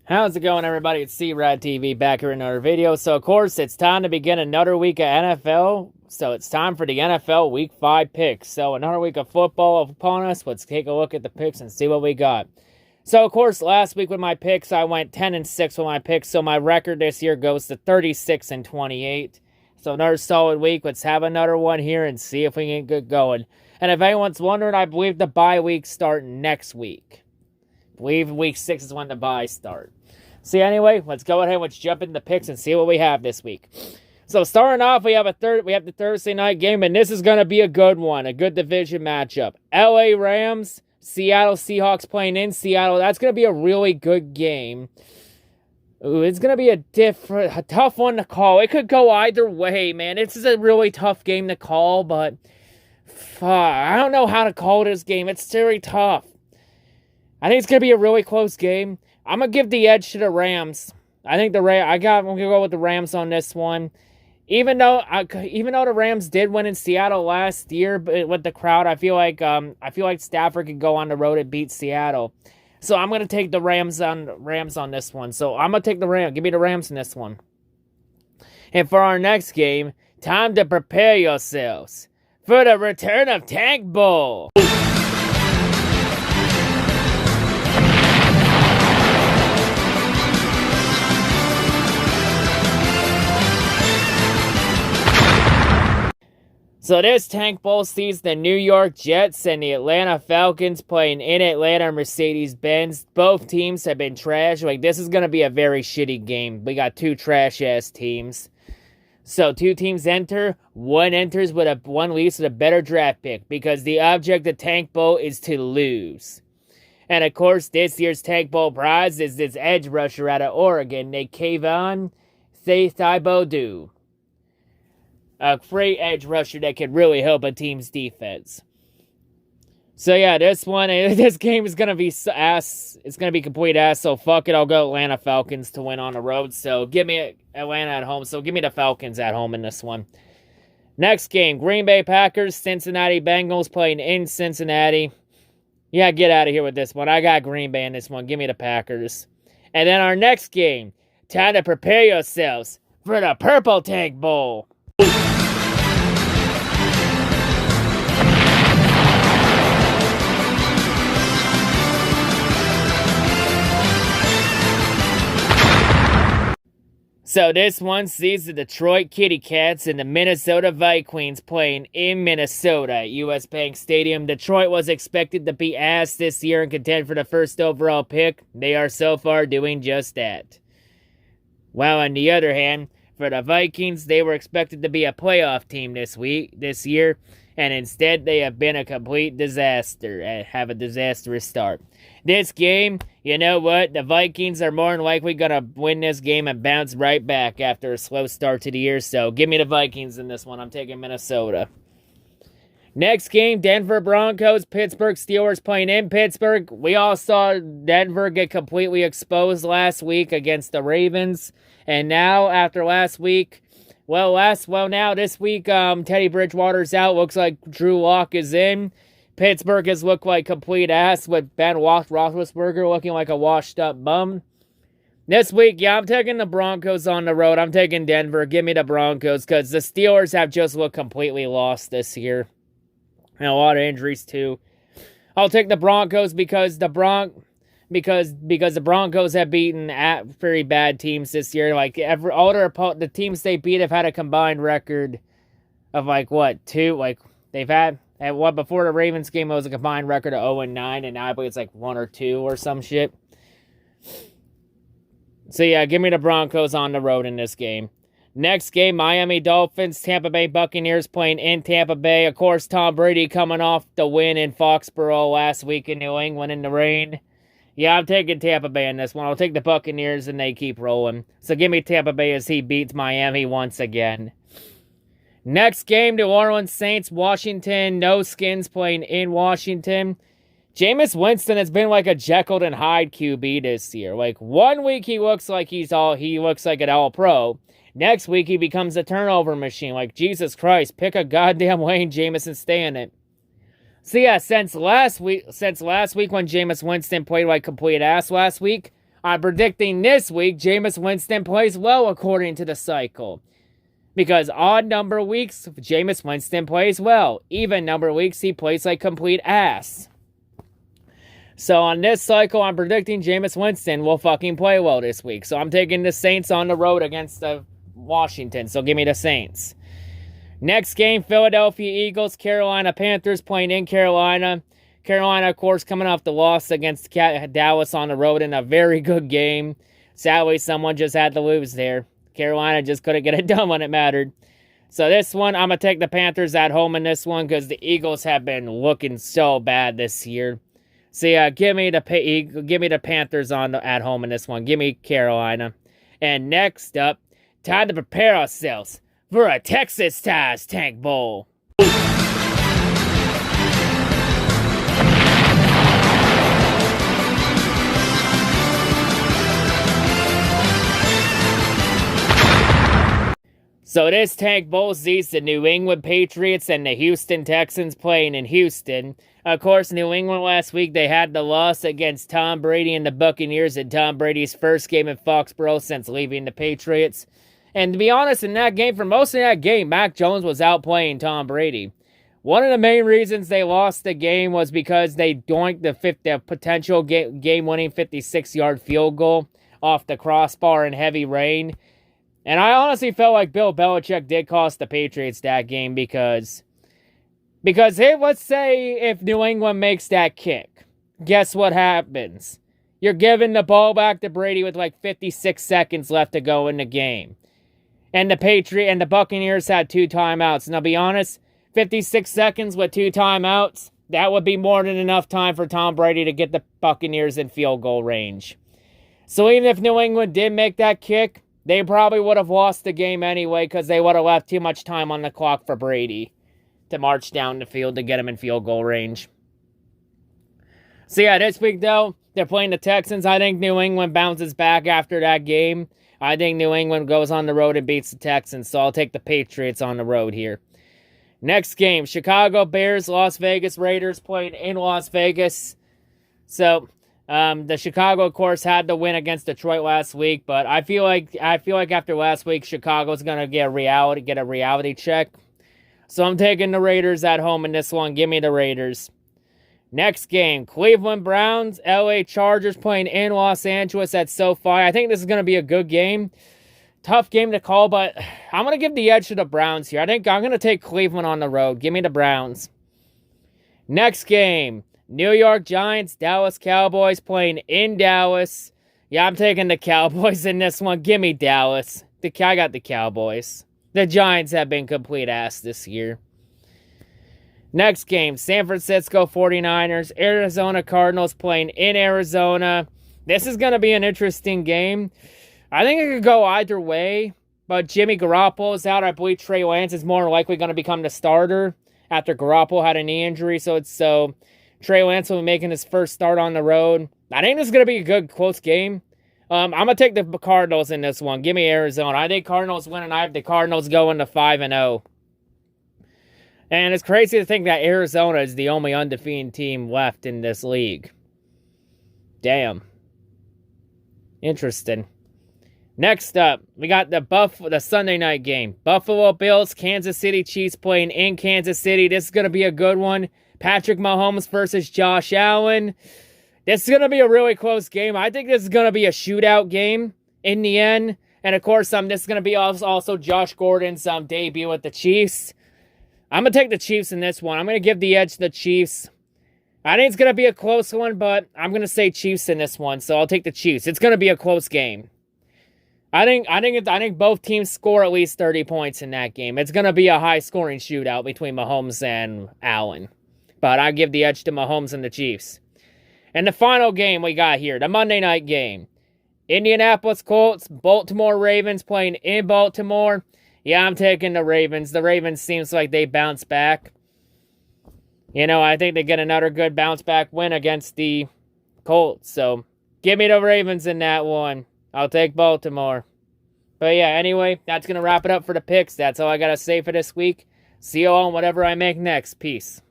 How's it going, everybody? It's C-RadTV back here in another video. So, of course, it's time to begin another week of NFL. So, it's time for the NFL Week 5 picks. So, another week of football upon us. Let's take a look at the picks and see what we got. So, of course, last week with my picks, I went 10-6 with my picks. So, my record this year goes to 36-28. So, another solid week. Let's have another one here and see if we can get going. And if anyone's wondering, I believe the bye weeks start next week. I believe week 6 is when the buys start. See, anyway, let's go ahead. Let's jump into the picks and see what we have this week. So starting off, we have the Thursday night game, and this is going to be a good one, a good division matchup. LA Rams, Seattle Seahawks playing in Seattle. That's going to be a really good game. Ooh, it's going to be a tough one to call. It could go either way, man. This is a really tough game to call, but I don't know how to call this game. It's very tough. I think it's going to be a really close game. I'm going to give the edge to the Rams. I think I'm going to go with the Rams on this one. Even though the Rams did win in Seattle last year with the crowd, I feel like Stafford could go on the road and beat Seattle. So I'm going to take the Rams on this one. So I'm going to take the Rams. Give me the Rams in this one. And for our next game, time to prepare yourselves for the return of Tank Bowl. So this Tank Bowl sees the New York Jets and the Atlanta Falcons playing in Atlanta Mercedes-Benz. Both teams have been trash. This is going to be a very shitty game. We got two trash-ass teams. So two teams enter. One enters with one leaves with a better draft pick because the object of Tank Bowl is to lose. And of course, this year's Tank Bowl prize is this edge rusher out of Oregon named Kayvon Thibodeau. A great edge rusher that could really help a team's defense. So yeah, this game is gonna be ass. It's gonna be complete ass. So fuck it, I'll go Atlanta Falcons to win on the road. So give me Atlanta at home. So give me the Falcons at home in this one. Next game, Green Bay Packers, Cincinnati Bengals playing in Cincinnati. Yeah, get out of here with this one. I got Green Bay in this one. Give me the Packers. And then our next game, time to prepare yourselves for the Purple Tank Bowl. So this one sees the Detroit Kitty Cats and the Minnesota Vikings playing in Minnesota at US Bank Stadium. Detroit was expected to be ass this year and contend for the first overall pick. They are so far doing just that. While on the other hand, for the Vikings, they were expected to be a playoff team this year, and instead they have been a complete disaster and have a disastrous start. This game, you know what? The Vikings are more than likely going to win this game and bounce right back after a slow start to the year, so give me the Vikings in this one. I'm taking Minnesota. Next game, Denver Broncos, Pittsburgh Steelers playing in Pittsburgh. We all saw Denver get completely exposed last week against the Ravens. And now, after last week, now this week, Teddy Bridgewater's out. Looks like Drew Lock is in. Pittsburgh has looked like complete ass with Ben Roethlisberger looking like a washed up bum. This week, yeah, I'm taking the Broncos on the road. I'm taking Denver. Give me the Broncos because the Steelers have just looked completely lost this year. And a lot of injuries, too. I'll take the Broncos because the Broncos have beaten very bad teams this year. The teams they beat have had a combined record of two? They've had before the Ravens game it was a combined record of 0-9, and now I believe it's 1 or 2 or some shit. So yeah, give me the Broncos on the road in this game. Next game, Miami Dolphins, Tampa Bay Buccaneers playing in Tampa Bay. Of course, Tom Brady coming off the win in Foxborough last week in New England in the rain. Yeah, I'm taking Tampa Bay in this one. I'll take the Buccaneers and they keep rolling. So give me Tampa Bay as he beats Miami once again. Next game, New Orleans Saints, Washington, No Skins playing in Washington. Jameis Winston has been like a Jekyll and Hyde QB this year. 1 week he looks like an all-pro. Next week he becomes a turnover machine. Jesus Christ, pick a goddamn lane, Jameis, and stay in it. So yeah, since last week when Jameis Winston played like complete ass last week, I'm predicting this week Jameis Winston plays well according to the cycle. Because odd number weeks, Jameis Winston plays well. Even number weeks, he plays like complete ass. So on this cycle, I'm predicting Jameis Winston will fucking play well this week. So I'm taking the Saints on the road against the Washington. So give me the Saints. Next game, Philadelphia Eagles, Carolina Panthers playing in Carolina. Carolina, of course, coming off the loss against Dallas on the road in a very good game. Sadly, someone just had to lose there. Carolina just couldn't get it done when it mattered. So this one, I'm going to take the Panthers at home in this one because the Eagles have been looking so bad this year. So yeah, give me the Panthers at home in this one. Give me Carolina. And next up, time to prepare ourselves for a Texas Ties Tank Bowl. So this Tank Bowl sees the New England Patriots and the Houston Texans playing in Houston. Of course, New England last week, they had the loss against Tom Brady and the Buccaneers in Tom Brady's first game in Foxborough since leaving the Patriots. And to be honest, in that game, for most of that game, Mac Jones was outplaying Tom Brady. One of the main reasons they lost the game was because they doinked the potential game-winning 56-yard field goal off the crossbar in heavy rain. And I honestly felt like Bill Belichick did cost the Patriots that game because hey, let's say if New England makes that kick, guess what happens? You're giving the ball back to Brady with like 56 seconds left to go in the game. And the Buccaneers had 2 timeouts. And I'll be honest, 56 seconds with 2 timeouts, that would be more than enough time for Tom Brady to get the Buccaneers in field goal range. So even if New England did make that kick, they probably would have lost the game anyway because they would have left too much time on the clock for Brady to march down the field to get him in field goal range. So yeah, this week though, they're playing the Texans. I think New England bounces back after that game. I think New England goes on the road and beats the Texans, so I'll take the Patriots on the road here. Next game, Chicago Bears, Las Vegas Raiders playing in Las Vegas. So the Chicago, of course, had to win against Detroit last week, but I feel like after last week, Chicago's gonna get a reality check. So I'm taking the Raiders at home in this one. Give me the Raiders. Next game, Cleveland Browns, LA Chargers playing in Los Angeles at SoFi. I think this is gonna be a good game. Tough game to call, but I'm gonna give the edge to the Browns here. I think I'm gonna take Cleveland on the road. Give me the Browns. Next game, New York Giants, Dallas Cowboys playing in Dallas. Yeah, I'm taking the Cowboys in this one. Give me Dallas. I got the Cowboys. The Giants have been complete ass this year. Next game, San Francisco 49ers, Arizona Cardinals playing in Arizona. This is going to be an interesting game. I think it could go either way, but Jimmy Garoppolo is out. I believe Trey Lance is more likely going to become the starter after Garoppolo had a knee injury, so Trey Lance will be making his first start on the road. I think this is going to be a good, close game. I'm going to take the Cardinals in this one. Give me Arizona. I think Cardinals win, and I have the Cardinals going to 5-0. And it's crazy to think that Arizona is the only undefeated team left in this league. Damn. Interesting. Next up, we got the Sunday night game. Buffalo Bills, Kansas City Chiefs playing in Kansas City. This is going to be a good one. Patrick Mahomes versus Josh Allen. This is going to be a really close game. I think this is going to be a shootout game in the end. And of course, this is going to be also Josh Gordon's debut with the Chiefs. I'm going to take the Chiefs in this one. I'm going to give the edge to the Chiefs. I think it's going to be a close one, but I'm going to say Chiefs in this one, so I'll take the Chiefs. It's going to be a close game. I think both teams score at least 30 points in that game. It's going to be a high-scoring shootout between Mahomes and Allen. But I give the edge to Mahomes and the Chiefs. And the final game we got here, the Monday night game. Indianapolis Colts, Baltimore Ravens playing in Baltimore. Yeah, I'm taking the Ravens. The Ravens seems like they bounce back. You know, I think they get another good bounce back win against the Colts. So, give me the Ravens in that one. I'll take Baltimore. But yeah, anyway, that's going to wrap it up for the picks. That's all I got to say for this week. See you all on whatever I make next. Peace.